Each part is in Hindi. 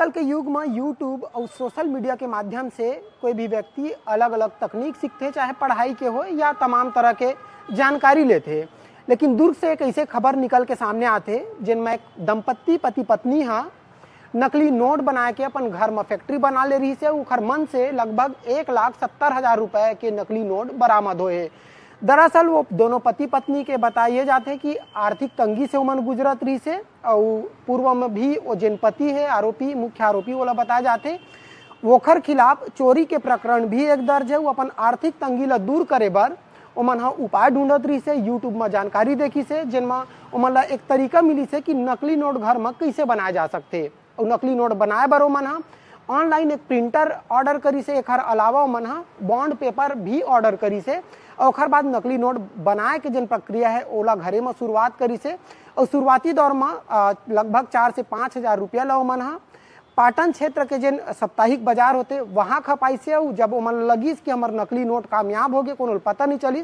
आजकल के युग में यूट्यूब और सोशल मीडिया के माध्यम से कोई भी व्यक्ति अलग अलग तकनीक सीखते, चाहे पढ़ाई के हो या तमाम तरह के जानकारी लेते। लेकिन दुर्ग से एक ऐसे खबर निकल के सामने आते जिनमें एक दंपत्ति पति पत्नी नकली नोट बना के अपन घर में फैक्ट्री बना ले रही से उखर मन से लगभग 1,70,000 रुपए के नकली नोट बरामद हुए। दरअसल वो दोनों पति पत्नी के बताइए जाते कि आर्थिक तंगी से उमन गुजरत रही से और पूर्व में भी वो जिन पति है आरोपी मुख्य आरोपी वाला बताए जाते वोखर खिलाफ चोरी के प्रकरण भी एक दर्ज है। वो अपन आर्थिक तंगी ला दूर करे बर ओमन उपाय ढूंढत रही से यूट्यूब में जानकारी देखी से जिनमें ओमन ला एक तरीका मिली से कि नकली नोट घर में कैसे बनाए जा सकते और नकली नोट बनाए बर ओमन ऑनलाइन एक प्रिंटर ऑर्डर करी से। एक अलावा ओमन बॉन्ड पेपर भी ऑर्डर करी से और ओखर बाद नकली नोट बनाए के जिन प्रक्रिया है ओला घरे में शुरुआत करी से और शुरुआती दौर में लगभग 4 से 5 हजार रुपया ला ओमन पाटन क्षेत्र के जिन साप्ताहिक बाजार होते वहाँ खपाई से। जब ओमन लगी कि हमार नकली नोट कामयाब हो गए कोनो पता नहीं चली,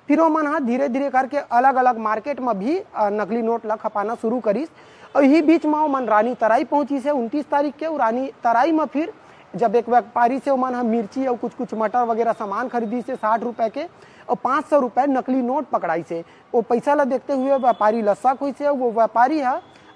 फिर ओमन धीरे धीरे करके अलग अलग मार्केट में भी नकली नोट ला खपाना शुरू करीस। और यही बीच में ओमन रानी तराई पहुंची से 29 तारीख के। रानी तराई में फिर जब एक व्यापारी से ओमन मिर्ची और कुछ मटर वगैरह सामान खरीदी से 60 रुपए के और 500 रुपए नकली नोट पकड़ाई से। वो पैसा ला देखते हुए व्यापारी लस्सक हुई से। वो व्यापारी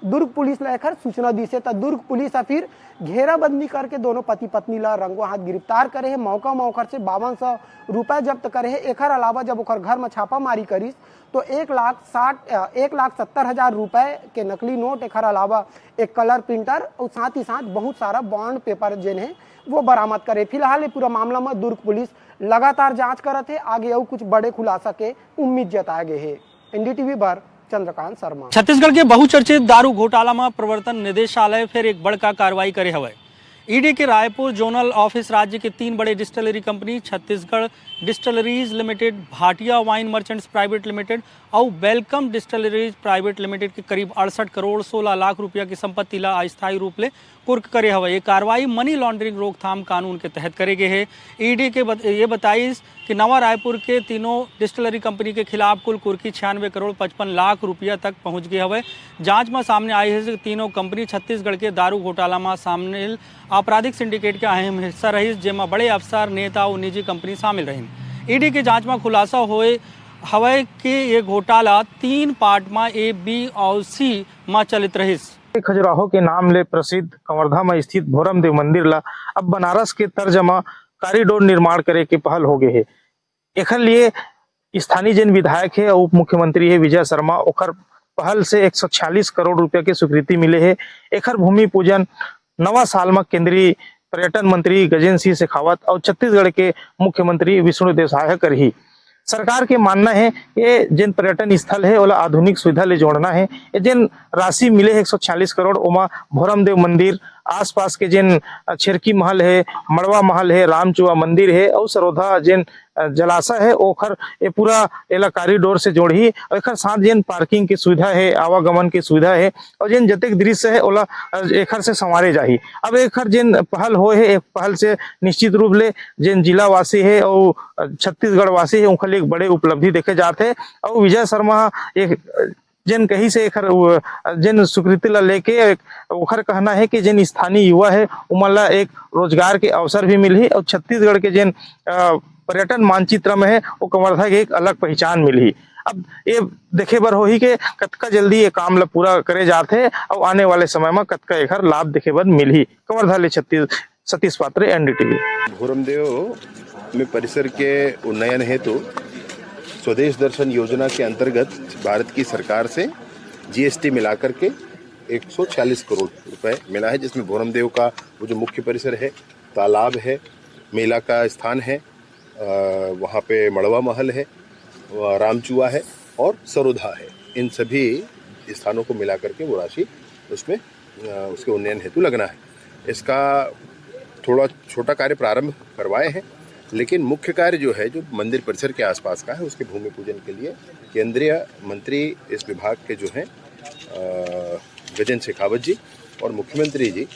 दुर्ग पुलिस ला एकर सूचना दी से तो दुर्ग पुलिस फिर घेराबंदी करके दोनों पति पत्नी ला रंगों हाथ गिरफ्तार करे है। मौका मौका से 5200 रुपए जब्त करे है। एकर अलावा जब ओकर घर में छापामारी करीस तो 1,70,000 रुपए के नकली नोट, एक अलावा एक कलर प्रिंटर और साथ ही साथ बहुत सारा बॉन्ड पेपर जिन है वो बरामद करे। फिलहाल ये पूरा मामला में दुर्ग पुलिस लगातार जांच करत है। आगे और कुछ बड़े खुलासा के उम्मीद जताए गए है। एनडीटीवी पर चंद्रकांत शर्मा। छत्तीसगढ़ के बहुचर्चित दारू घोटाला में प्रवर्तन निदेशालय फिर एक बड़का कार्रवाई करे हवे। ईडी के रायपुर जोनल ऑफिस राज्य के 3 बड़े distillery company Chhattisgarh distilleries limited, Bhatia wine merchants private limited और वेलकम डिस्टिलरीज प्राइवेट लिमिटेड के करीब 68 करोड़ 16 लाख रुपया की संपत्ति ला अस्थायी रूप ले कुर्क करे हवे। ये कार्रवाई मनी लॉन्ड्रिंग रोकथाम कानून के तहत करे गए है। ईडी के ये बताइस कि नवा रायपुर के तीनों डिस्टिलरी कंपनी के खिलाफ कुल कुर्की 96 करोड़ 55 लाख रुपया तक पहुंच गए हवे। जांच में सामने आई है कि तीनों कंपनी छत्तीसगढ़ के दारू घोटाला में शामिल आपराधिक सिंडिकेट के अहम हिस्सा रही, जेमा बड़े अफसर नेता और निजी कंपनी शामिल रही। ईडी के जांच में खुलासा हुए हवे कि ये घोटाला 3 पार्ट में ए, बी और सी में चलित रही। खजुराहो के नाम ले प्रसिद्ध कवर्धा में स्थित भोरम देव मंदिर ला अब बनारस के तर्ज में कॉरिडोर निर्माण करे के पहल हो गए है। एखर लिए स्थानीय जन विधायक है उप मुख्यमंत्री है विजय शर्मा, ओखर पहल से 146 करोड़ रुपया की स्वीकृति मिले है। एखर भूमि पूजन नवा साल में केंद्रीय पर्यटन मंत्री गजेंद्र सिंह शेखावत और छत्तीसगढ़ के मुख्यमंत्री विष्णुदेव साय करही। सरकार के मानना है कि जिन पर्यटन स्थल है ओला आधुनिक सुविधा ले जोड़ना है। जिन राशि मिले है 146 करोड़ ओमा भोरम देव मंदिर, आसपास के जिन छिरकी महल है, मड़वा महल है, रामचुआ मंदिर है और सरोधा जिन जलाशय है ओखर ये पूरा एला कॉरिडोर से जोड़ी। और एखर साथ जिन पार्किंग की सुविधा है, आवागमन की सुविधा है और जिन जतेक दृश्य है ओला एखर से संवारे जाही। अब एखर जिन पहल हो है एक पहल से निश्चित रूप ले जिन जिला वासी है और छत्तीसगढ़ वासी है उनके लिए एक बड़े उपलब्धि देखे जाते हैं। और विजय शर्मा एक जिन कहीं से जिन स्वीकृति ला लेके ओखर कहना है कि जिन स्थानीय युवा है उमला एक रोजगार के अवसर भी मिली और छत्तीसगढ़ के जिन पर्यटन मानचित्र में है वो कवर्धा की एक अलग पहचान मिली। अब ये देखे बर हो ही के कतका जल्दी ये काम ला पूरा करे जाते और आने वाले समय में कतका एखर लाभ देखे बर मिली। कवर्धा ले सतीश पात्रे, एनडीटीवी। भोरमदेव में परिसर के उन्नयन हेतु स्वदेश दर्शन योजना के अंतर्गत भारत की सरकार से जीएसटी मिलाकर के 146 करोड़ रुपए मिला है, जिसमें भोरमदेव का वो जो मुख्य परिसर है, तालाब है, मेला का स्थान है, वहाँ पे मड़वा महल है, रामचुआ है और सरोधा है। इन सभी स्थानों को मिला करके वो राशि उसमें उसके उन्नयन हेतु लगना है। इसका थोड़ा छोटा कार्य प्रारंभ करवाए हैं, लेकिन मुख्य कार्य जो है जो मंदिर परिसर के आसपास का है उसके भूमि पूजन के लिए केंद्रीय मंत्री इस विभाग के जो हैं गजेंद्र शेखावत जी और मुख्यमंत्री जी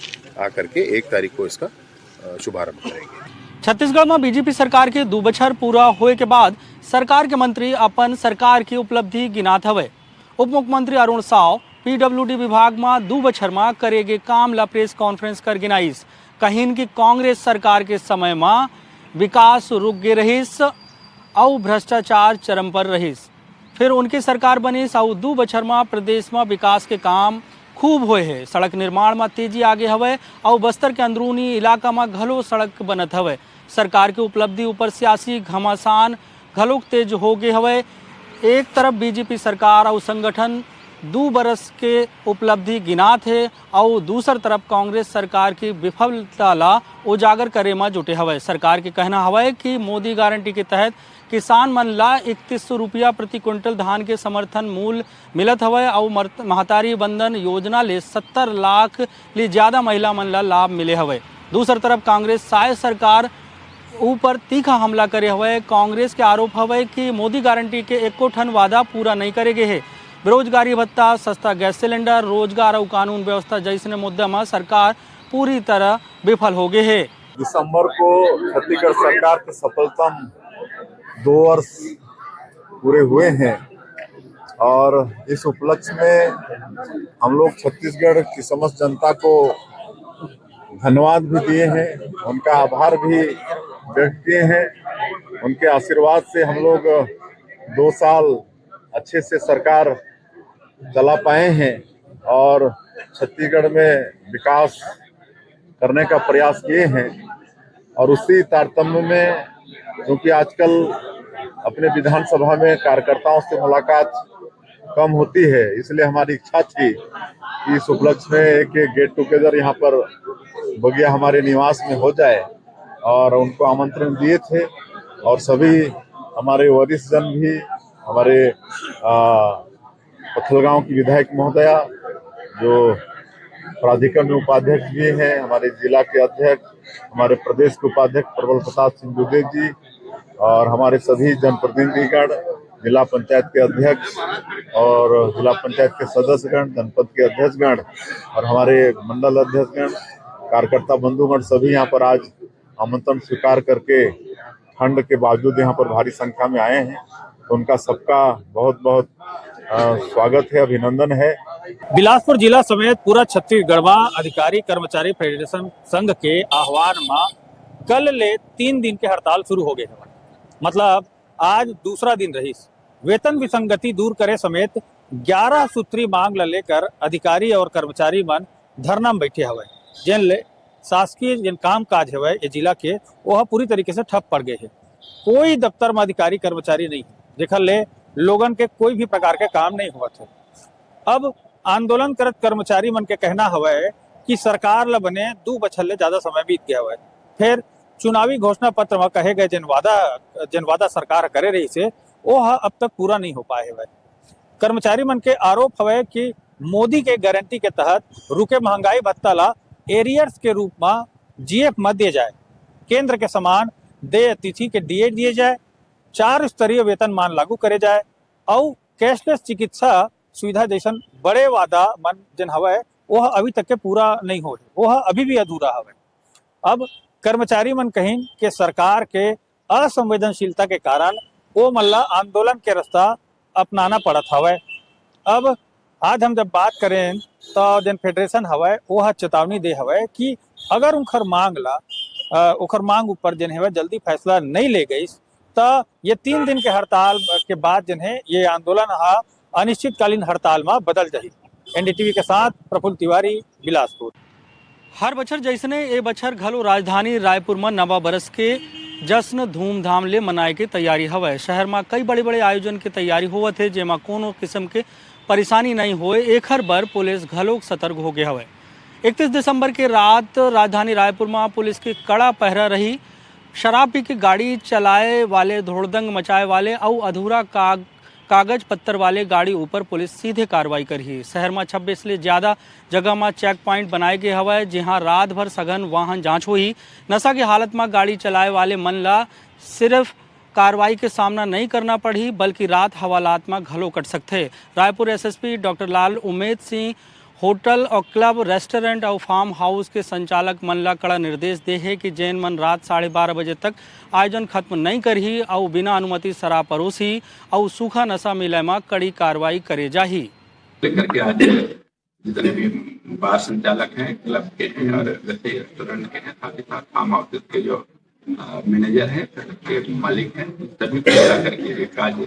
आकर के 1 तारीख को इसका शुभारंभ करेंगे। छत्तीसगढ़ में बीजेपी सरकार के 2 बछर पूरा होए के बाद सरकार के मंत्री अपन सरकार की उपलब्धि गिनात हवे। उप मुख्यमंत्री अरुण साव पीडब्ल्यूडी विभाग में 2 बछर में करेगे काम ला प्रेस कॉन्फ्रेंस कर गिनाइस। कहीं कि कांग्रेस सरकार के समय में विकास रुक गे रहिस और भ्रष्टाचार चरम पर रहिस। फिर उनकी सरकार बनिस और 2 बछर में प्रदेश में विकास के काम खूब हुए है। सड़क निर्माण में तेजी आगे हवे और बस्तर के अंदरूनी इलाका में घलो सड़क बनत हवे। सरकार की उपलब्धि ऊपर सियासी घमासान घलोक तेज हो गए हवे। एक तरफ बीजेपी सरकार और संगठन 2 बरस के उपलब्धि गिनात है और दूसर तरफ कांग्रेस सरकार की विफलता ला उजागर करे में जुटे हवे। सरकार के कहना हवे कि मोदी गारंटी के तहत किसान मन ला 3100 रुपया प्रति क्विंटल धान के समर्थन मूल्य मिलत हवे और महतारी बंधन योजना ले 70 लाख ले ज़्यादा महिला मन ला लाभ मिले हवे। दूसर तरफ कांग्रेस शायद सरकार ऊपर तीखा हमला करे हवे। कांग्रेस के आरोप हवे कि मोदी गारंटी के एको ठन वादा पूरा नहीं करेगे है। बेरोजगारी भत्ता, सस्ता गैस सिलेंडर, रोजगार और कानून व्यवस्था जैसे मुद्दा में सरकार पूरी तरह विफल हो गए है। दिसंबर को छत्तीसगढ़ सरकार के सफलतम 2 वर्ष पूरे हुए हैं और इस उपलक्ष्य में हम लोग छत्तीसगढ़ की समस्त जनता को धन्यवाद भी दिए हैं, उनका आभार भी व्यक्त किए हैं। उनके आशीर्वाद से हम लोग 2 साल अच्छे से सरकार चला पाए हैं और छत्तीसगढ़ में विकास करने का प्रयास किए हैं। और उसी तारतम्य में क्योंकि आजकल अपने विधानसभा में कार्यकर्ताओं से मुलाकात कम होती है, इसलिए हमारी इच्छा थी कि इस उपलक्ष्य में एक गेट टुगेदर यहाँ पर बगिया हमारे निवास में हो जाए और उनको आमंत्रण दिए थे। और सभी हमारे वरिष्ठ जन भी, हमारे पत्थलगांव की विधायक महोदया जो प्राधिकरण में उपाध्यक्ष भी हैं, हमारे जिला के अध्यक्ष, हमारे प्रदेश के उपाध्यक्ष प्रबल प्रताप सिंह दुबे जी और हमारे सभी जनप्रतिनिधिगण, जिला पंचायत के अध्यक्ष और जिला पंचायत के सदस्यगण, जनपद के अध्यक्षगण और हमारे मंडल अध्यक्षगण, कार्यकर्ता बंधुगण सभी यहाँ पर आज आमंत्रण स्वीकार करके ठंड के बावजूद यहाँ पर भारी संख्या में आए हैं। तो उनका सबका बहुत बहुत स्वागत है, अभिनंदन है। बिलासपुर जिला समेत पूरा छत्तीसगढ़ में अधिकारी कर्मचारी फेडरेशन संघ के आह्वान में कल ले 3 दिन के हड़ताल शुरू हो गए। मतलब आज दूसरा दिन रही। वेतन विसंगति दूर करे समेत 11 सूत्री मांग लेकर अधिकारी और कर्मचारी मन धरना में बैठे हुए। जिन ले शासकीय जिन काम काज है ये जिला के वह पूरी तरीके से ठप पड़ गए है। कोई दफ्तर में अधिकारी कर्मचारी नहीं देखल ले, लोगन के कोई भी प्रकार के काम नहीं हुआ थे। अब आंदोलन करत कर्मचारी मन के कहना हवे कि सरकार ला बने 2 बछर ले ज्यादा समय बीत गया हुआ। फिर चुनावी घोषणा पत्र में कहे गए जिन वादा सरकार करे रही से वो अब तक पूरा नहीं हो पाए हुए। कर्मचारी मन के आरोप हवे कि मोदी के गारंटी के तहत रुके महंगाई भत्ता ला एरियर्स के रूप में जीएफ मत दिए जाए, केंद्र के समान देय तिथि के डीए दिए जाए, 4 स्तरीय वेतन मान लागू करे जाए और कैशलेस चिकित्सा सुविधा जैसन बड़े वादा मन जन हवे वह अभी तक के पूरा नहीं हो, वह अभी भी अधूरा हवे। अब कर्मचारी मन कहीं के सरकार के असंवेदनशीलता के कारण वो मल्ला आंदोलन के रास्ता अपनाना पड़त हवे। अब आज हम जब बात करें तो जन फेडरेशन हवे वह चेतावनी दे हवे कि अगर उनकर मांग ऊपर जन है जल्दी फैसला नहीं ले गई तो ये 3 दिन के हड़ताल के बाद जन है ये आंदोलन अनिश्चितकालीन हड़ताल में बदल जाए। एनडीटीवी के साथ प्रफुल्ल तिवारी, बिलासपुर। हर बछर जैसने ए बछर घलो राजधानी रायपुर में नवा बरस के जश्न धूमधाम ले मनाए के तैयारी हवे। शहर में कई बड़े बड़े आयोजन की तैयारी होवत है, जेमा कोनो किस्म के परेशानी नहीं होए एखर बर पुलिस घलोक सतर्क हो गए हवे। 31 दिसंबर के रात राजधानी रायपुर में पुलिस की कड़ा पहरा रही। शराब पी के गाड़ी चलाए वाले, धोड़दंग मचाए वाले और अधूरा कागज पत्तर वाले गाड़ी ऊपर पुलिस सीधे कार्रवाई करी। शहर में 26 से ज़्यादा जगह में चेक पॉइंट बनाए गए हवे, जहां रात भर सघन वाहन जांच हुई। नशा की हालत में गाड़ी चलाए वाले मन ला सिर्फ कार्रवाई के सामना नहीं करना पड़ी बल्कि रात हवालात में घलो कट सकते। Raipur SSP doctor Lal Umed Singh hotel और क्लब, रेस्टोरेंट और फार्म हाउस के संचालक मन ला कड़ा निर्देश दे है कि जैन मन रात 12:30 बजे तक आयोजन खत्म नहीं करही और बिना अनुमति शराब परोसी और सूखा नशा मिले में कड़ी कार्रवाई करे जाही। जितने भी बार संचालक हैं, क्लब के हैं और वैसे रेस्टोरेंट के हैं, साथ ही साथ फार्म हाउसेस के जो मैनेजर हैं, के मालिक हैं, सभी को मिला करके एक आज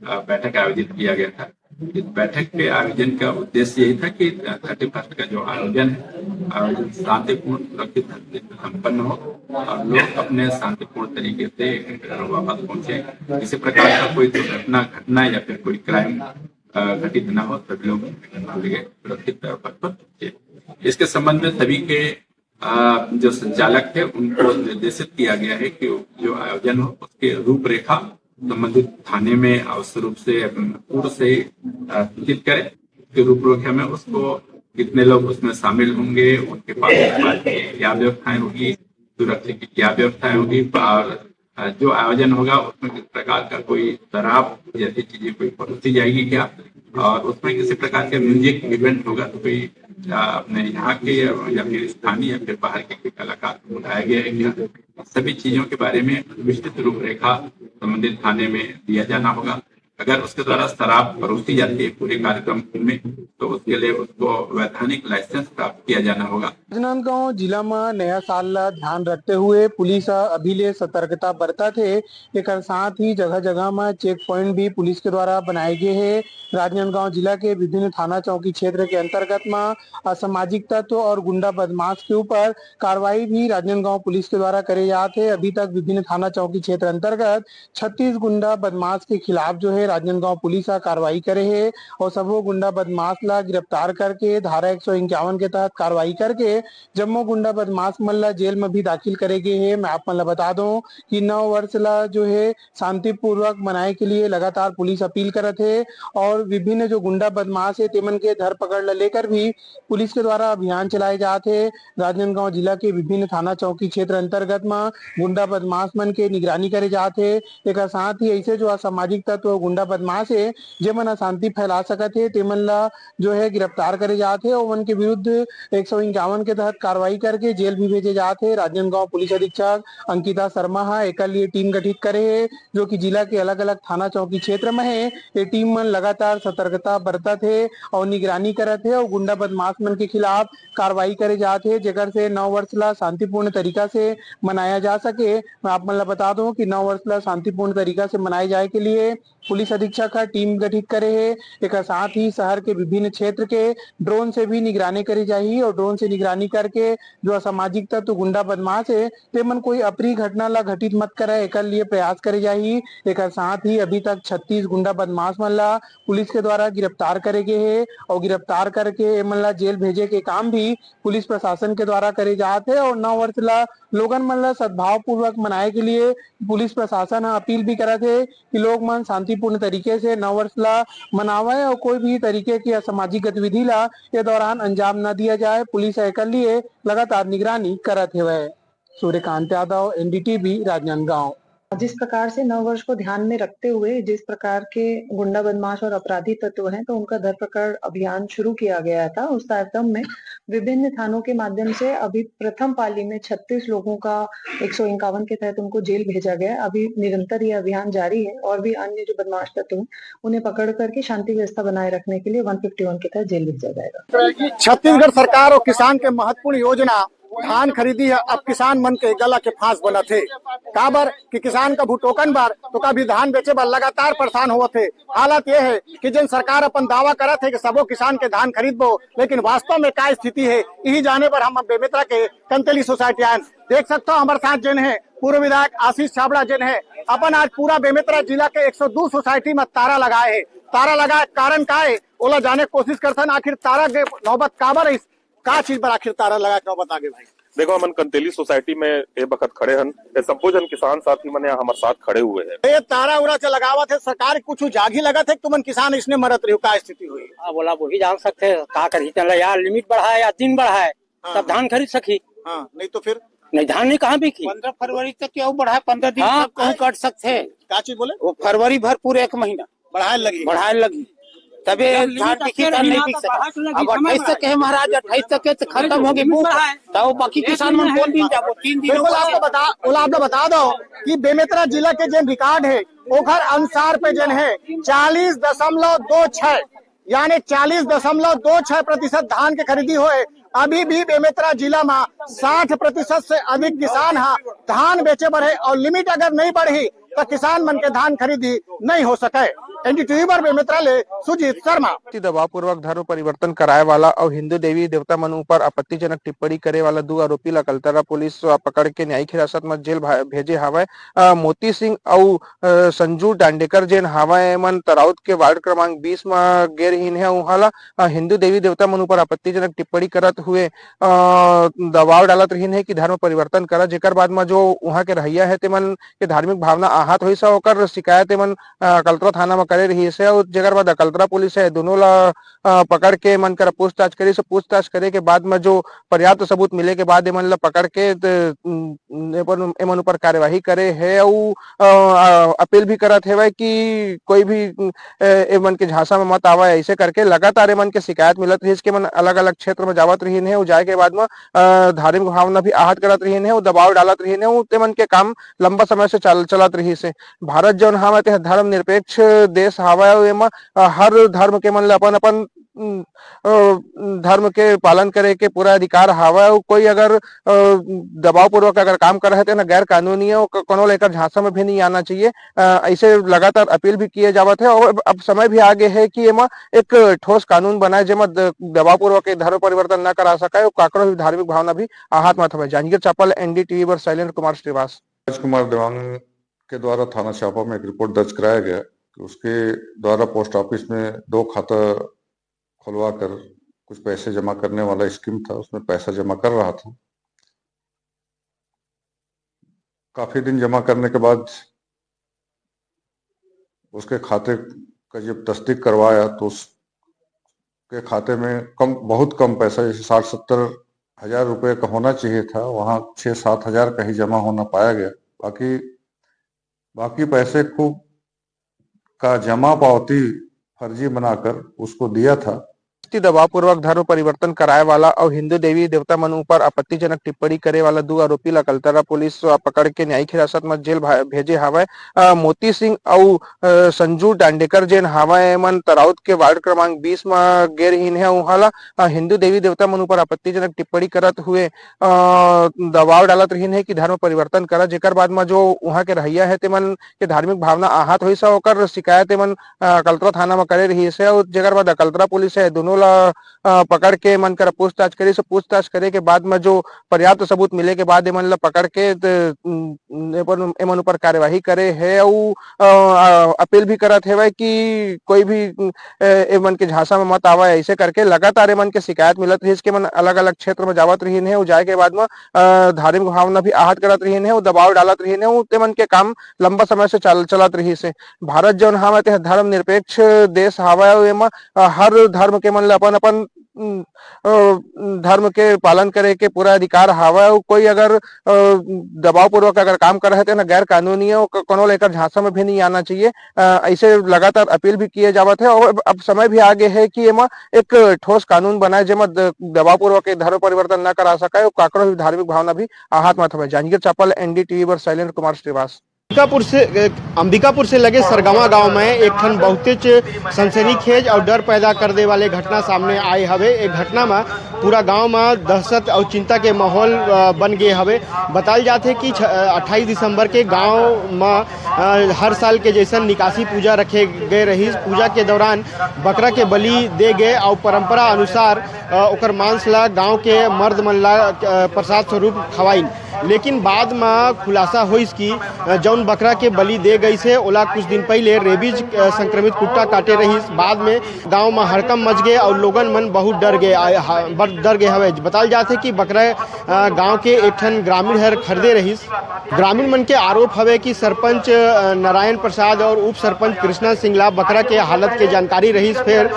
बैठक आयोजित किया गया था। इस बैठक के आयोजन का उद्देश्य यही था कि 31 का जो आयोजन शांतिपूर्ण सुरक्षित संपन्न हो और लोग अपने शांतिपूर्ण तरीके से वापस पहुंचे। किसी प्रकार का कोई घटना या फिर कोई क्राइम घटित न हो, सभी लोग सुरक्षित पथ पर पहुंचे। इसके संबंध में सभी के जो संचालक थे उनको निर्देशित किया गया है कि जो आयोजन हो उसके रूपरेखा संबंधित थाने में आवश्यक रूप से पूर्व से सूचित करें कि रूपरेखा में उसको कितने लोग उसमें शामिल होंगे, उनके पास क्या व्यवस्थाएं होगी, सुरक्षा की क्या व्यवस्थाएं होगी और जो आयोजन होगा उसमें किस प्रकार का कोई शराब जैसी चीजें कोई परोसी जाएगी क्या, और उसमें किसी प्रकार के म्यूजिक इवेंट होगा तो कोई अपने यहाँ के या फिर स्थानीय या फिर बाहर के कोई कलाकार को बुलाया गया है क्या, सभी चीजों के बारे में विस्तृत रूपरेखा संबंधित थाने में दिया जाना होगा। अगर उसके द्वारा शराब परोसी जाती है पूरे कार्यक्रम में तो उसके लिए उसको वैधानिक लाइसेंस प्राप्त किया जाना होगा। राजनांदगांव जिला में नया साल ला ध्यान रखते हुए पुलिस अभिले सतर्कता बरता थे। एक साथ ही जगह जगह में चेक पॉइंट भी पुलिस के द्वारा बनाए गए हैं। राजनांदगांव जिला के विभिन्न थाना चौकी क्षेत्र के अंतर्गत में असामाजिक तत्व और गुंडा बदमाश के ऊपर कार्रवाई भी राजनांदगांव पुलिस के द्वारा करे जाते। अभी तक विभिन्न थाना चौकी क्षेत्र अंतर्गत 36 गुंडा बदमाश के खिलाफ जो है राजनांदगांव पुलिस कार्रवाई करे है और सबो गुंडा बदमाश ला गिरफ्तार करके धारा 151 के तहत कार्रवाई करके जम्मो गुंडा बदमाश मन ला जेल में भी दाखिल करे गए है। मैं आप मन ला बता दूं कि 9 वर्ष ला जो है शांतिपूर्वक मनाए के लिए लगातार पुलिस अपील करत है और विभिन्न जो गुंडा बदमाश है तेमन के धर पकड़ ला लेकर भी पुलिस के द्वारा अभियान चलाए जाते हैं। राजनांदगांव जिला के विभिन्न थाना चौकी क्षेत्र अंतर्गत में गुंडा बदमाश मन के निगरानी करे जाते। एक साथ ही ऐसे जो असामाजिक तत्व गुंडा बदमाश है जेमन अशांति फैला सकत है तेमन ला जो है गिरफ्तार करे जाते और उनके विरुद्ध 151 के तहत कार्रवाई करके जेल भी भेजे जाते। राजनांदगांव पुलिस अधीक्षक अंकिता शर्मा एक लिए टीम गठित करे है जो कि जिला के अलग अलग थाना चौकी क्षेत्र में है। ये टीम मन लगातार सतर्कता बरतत है और निगरानी करत है और गुंडा बदमाश मन के खिलाफ कार्रवाई करे जाते है जेकर से 9 वर्ष ला शांतिपूर्ण तरीका से मनाया जा सके। मैं आप मन ला बता दूं कि 9 वर्ष ला शांतिपूर्ण तरीका से मनाए जाए के लिए पुलिस अधीक्षक का टीम गठित करे है। एक साथ ही शहर के विभिन्न क्षेत्र के ड्रोन से भी निगरानी करी जाएगी और ड्रोन से निगरानी करके जो असामाजिक तत्व गुंडा बदमाश है तेमन कोई अप्रिय घटना ला घटित मत करे एक लिए प्रयास करे जाएगी। एक साथ ही अभी तक 36 गुंडा बदमाश मन ला पुलिस के द्वारा गिरफ्तार करे गए है और गिरफ्तार करके एमन ला जेल भेजे के काम भी पुलिस प्रशासन के द्वारा करे जाते और 9 वर्ष ला लोगन मन ला सद्भाव पूर्वक मनाए के लिए पुलिस प्रशासन अपील भी करत है कि लोग मन शांतिपूर्ण तरीके से 9 वर्ष ला मनावे और कोई भी तरीके की असामाजिक गतिविधि ला ये दौरान अंजाम न दिया जाए। पुलिस एक लिए लगातार निगरानी करत है। सूर्यकांत यादव, NDTV, राजनांदगांव। जिस प्रकार से 9 वर्ष को ध्यान में रखते हुए जिस प्रकार के गुंडा बदमाश और अपराधी तत्व हैं तो उनका धरपकड़ अभियान शुरू किया गया था। उस कार्यक्रम में विभिन्न थानों के माध्यम से अभी प्रथम पाली में 36 लोगों का 151 के तहत उनको जेल भेजा गया। अभी निरंतर यह अभियान जारी है और भी अन्य जो बदमाश तत्व हैं उन्हें पकड़ करके शांति व्यवस्था बनाए रखने के लिए 151 के तहत जेल भेजा जाएगा। छत्तीसगढ़ सरकार और किसान के महत्वपूर्ण योजना धान खरीदी है। अब किसान मन के गला के फांस बना थे काबर कि किसान का भुटोकन बार तो कभी धान बेचे बार लगातार परेशान हुआ थे। हालत यह है कि जिन सरकार अपन दावा करा थे कि सबो किसान के धान खरीदबो लेकिन वास्तव में क्या स्थिति है यही जाने पर हम बेमेतरा के कंतेली सोसाइटी आए। देख सकते हो हमारे साथ जिन है पूर्व विधायक आशीष छाबड़ा जिन है अपन आज पूरा बेमेतरा जिला के 102 सोसाइटी में तारा लगाए है। तारा लगाए कारण का है ओला जाने की कोशिश करते आखिर तारा के नौबत काबर का चीज पर आखिर तारा लगा नौबत आगे भाई। देखो हमन कंतेली सोसाइटी में ए बखत खड़े हन संपूर्ण जन किसान साथी मन हमारे साथ खड़े हुए हैं। ये तारा उरा से लगावा थे सरकार कुछ जागी लगा थे तुमन किसान इसने मरत रही का स्थिति हुई। बोला वही जान सकते का करी चल यार लिमिट बढ़ाए या दिन बढ़ाए तब धान खरीद सकी। नहीं तो फिर नहीं धान नहीं कहाँ बिकी 15 फरवरी तक क्यों बढ़ाए 15 दिन तक कहूँ कट सकते का चीज बोले वो फरवरी भर पूरे 1 महीना बढ़ाए लगी तबे धान बिकी नहीं बिक सका। अब 28 तक है महाराज 28 तक के खत्म हो गई तो बाकी किसान मन कौन दिन जाबो 3 दिन। बिल्कुल आपको बता दो कि बेमेतरा जिला के जो रिकॉर्ड है ओखर अनुसार पे जन है 40.26 यानी 40.26% धान के खरीदी हुए। अभी भी बेमेतरा जिला में 60% से अधिक किसान धान बेचे बढ़े और लिमिट अगर नहीं बढ़ी तो किसान मन के धान खरीदी नहीं हो सके। एनडीटीवी पर बेमेतरा ले सुजीत शर्मा। दबाव पूर्वक धर्म परिवर्तन कराए वाला और हिंदू देवी देवता मन ऊपर आपत्तिजनक टिप्पणी करे वाला 2 आरोपी ला कलतरा पुलिस पकड़ के न्यायिक हिरासत में जेल भेजे हवय। मोती सिंह और संजू डांडेकर जेन हवय मन तराउत के वार्ड क्रमांक 20 में गे रहीन है। उहा ला हिंदू देवी देवता मन ऊपर आपत्तिजनक टिप्पणी करत हुए दबाव डालत रहीन है कि धर्म परिवर्तन करा, जेकर बाद में जो उहा के रहिया है तेमन के धार्मिक भावना आहत होइस ओकर शिकायत मन कलतरा थाना में करे रही है। और जेकर बाद कलतरा पुलिस है दोनों ला पकड़ के मन कर पूछताछ करी। से पूछताछ करे के बाद में जो पर्याप्त सबूत मिले के बाद एमन ला पकड़ के एमन ऊपर कार्यवाही करे है और अपील भी करत है कि कोई भी एमन के झांसा में मत आवा। ऐसे करके लगातार एमन के शिकायत मिलत रही इसके मन अलग अलग क्षेत्र में जावत रही है। जाए के बाद में धार्मिक भावना भी आहत करत रही है, दबाव डालत रही है, तेमन के काम लंबा समय से चलत रही से। भारत जौन हवे ते धर्म निरपेक्ष देश हवे, एमा हर धर्म के मन अपन अपन धर्म के पालन करे के पूरा अधिकार हवा। कोई अगर दबाव पूर्वक अगर काम कर रहे थे ना गैर कानूनी है, कोनो लेकर झांसा में भी नहीं आना चाहिए। ऐसे लगातार अपील भी किए जावत है और अब समय भी आगे है कि एमा एक ठोस कानून बनाए जेमा दबाव पूर्वक धर्म परिवर्तन न करा सके। काकरो भी धार्मिक भावना भी आहत मत हो। जांजगीर चापा एनडीटीवी पर शैलेंद्र कुमार श्रीवास। राजकुमार देवांग के द्वारा थाना चापा में एक रिपोर्ट दर्ज कराया गया कि उसके द्वारा पोस्ट ऑफिस में 2 खाता खुलवा कर कुछ पैसे जमा करने वाला स्कीम था, उसमें पैसा जमा कर रहा था। काफी दिन जमा करने के बाद उसके खाते का जब तस्दीक करवाया तो उसके खाते में बहुत कम पैसा, जैसे 60-70 हजार रुपए का होना चाहिए था, वहां 6-7 हजार का ही जमा होना पाया गया। बाकी पैसे का जमा पावती फर्जी बनाकर उसको दिया था। दबाव पूर्वक धर्म परिवर्तन कराए वाला और हिंदू देवी देवता मन ऊपर आपत्तिजनक टिप्पणी करे वाला 2 आरोपी ला कलतरा पुलिस पकड़ के न्यायिक हिरासत में जेल भेजे हवय। मोती सिंह और संजू डांडेकर जेन हवय मन तराउत के वार्ड क्रमांक 20 में गे रहीन है। उहा ला हिंदू देवी देवता मन ऊपर आपत्तिजनक टिप्पणी करत हुए दबाव डालत रहीन है कि धर्म परिवर्तन करा, जेकर बाद में जो उहा के रहिया है तेमन के धार्मिक भावना आहत होइस ओकर शिकायत एमन कलतरा थाना में करे रही है। और जेकर बाद कलतरा पुलिस है दोनों पकड़ के मन कर पूछताछ करी। से पूछताछ करे के बाद में जो पर्याप्त सबूत मिले के बाद एमन ला पकड़ के एमन ऊपर कार्यवाही करे है और अपील भी करत है कि कोई भी एमन के झांसा में मत आवा। ऐसे करके लगातार एमन के शिकायत मिलत रही इसके मन अलग अलग क्षेत्र में जावत रही है। जाए के बाद में धार्मिक भावना भी आहत करत रही है, दबाव डालत रही है, तेमन के काम लंबा समय से चलत रही से। भारत जौन हवे ते धर्म निरपेक्ष देश हवे, एमा हर धर्म के मन अपन अपन धर्म के पालन करे के पूरा अधिकार हवा। कोई अगर दबाव पूर्वक अगर काम कर रहे थे ना गैर कानूनी है, कोनो लेकर झांसा में भी नहीं आना चाहिए। ऐसे लगातार अपील भी किए जावत है और अब समय भी आगे है कि एमा एक ठोस कानून बनाए जेमा दबाव पूर्वक धर्म परिवर्तन न करा सके। काकरो भी धार्मिक भावना भी आहत मत हो। जांजगीर चापा एनडीटीवी पर शैलेंद्र कुमार श्रीवास। अंबिकापुर से लगे सरगवा गांव में एक ठन बहुतेज सनसनीखेज और डर पैदा कर दे वाले घटना सामने आए हवे। एक घटना में पूरा गांव में दहशत और चिंता के माहौल बन गए हवे। बताल जाते कि 28 दिसंबर के गांव में हर साल के जैसन निकासी पूजा रखे गए रही। पूजा के दौरान बकरा के बलि दे गए और परंपरा अनुसार ओकर मांस ला गाँव के मर्द मन ला प्रसाद स्वरूप खवाइन। लेकिन बाद में खुलासा होइस कि जौन बकरा के बलि दे गई से ओला कुछ दिन पहले रेबीज संक्रमित कुत्ता काटे रही। बाद में गांव में हड़कम मच गए और लोगन मन बहुत डर गए हवे। बताल जाते कि बकरा गांव के एक ठन ग्रामीण हर खरीदे रही। ग्रामीण मन के आरोप हवे कि सरपंच नारायण प्रसाद और उप सरपंच कृष्णा सिंगला बकरा के हालत के जानकारी रही, फिर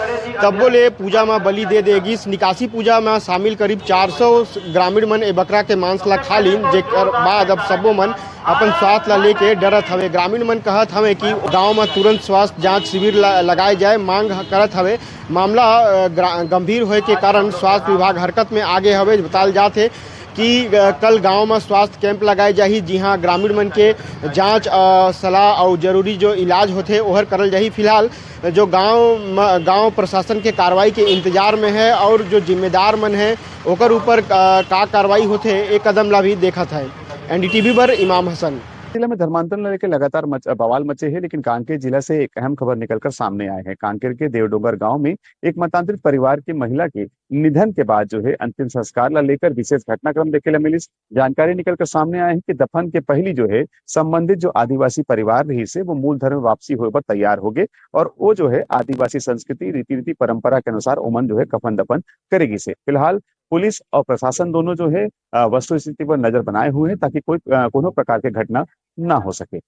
तब्बो ले पूजा में बलि दे देगी। निकासी पूजा में शामिल करीब 400 ग्रामीण मन ए बकरा के मांस ला खा लीन, जेकर बाद अब सबो मन अपन स्वास्थ्य ला लेके डरत हवे। ग्रामीण मन कहत हवे कि गांव में तुरंत स्वास्थ्य जांच शिविर लगाए जाए मांग करत हवे। मामला गंभीर होए के कारण स्वास्थ्य विभाग हरकत में आगे हवे। बताल जाते कि कल गांव में स्वास्थ्य कैंप लगाए जाही, जी हाँ ग्रामीण मन के जांच सलाह और जरूरी जो इलाज होते ओहर करल जाही। फिलहाल जो गांव प्रशासन के कार्रवाई के इंतजार में है और जो जिम्मेदार मन है ओकर ऊपर का कार्रवाई होते एक कदम ला भी देखा था। NDTV पर इमाम हसन। जिले में धर्मांतरण लेकर लगातार बवाल मचे हैं, लेकिन कांकेर जिला से एक अहम खबर निकलकर सामने आए हैं। कांकेर के देवडोंगर गांव में एक मतांतरित परिवार की महिला के निधन के बाद जो है अंतिम संस्कार ला लेकर विशेष घटनाक्रम देखे ला मिली। जानकारी निकलकर सामने आए हैं कि दफन के पहली जो है संबंधित जो आदिवासी परिवार रही से वो मूल धर्म वापसी होने पर तैयार हो गए और वो जो है आदिवासी संस्कृति रीति परंपरा के अनुसार ओमन जो है कफन दफन करेगी से। फिलहाल पुलिस और प्रशासन दोनों जो है वस्तु स्थिति पर नजर बनाए हुए हैं ताकि कोई कोनो प्रकार की घटना ना हो सके।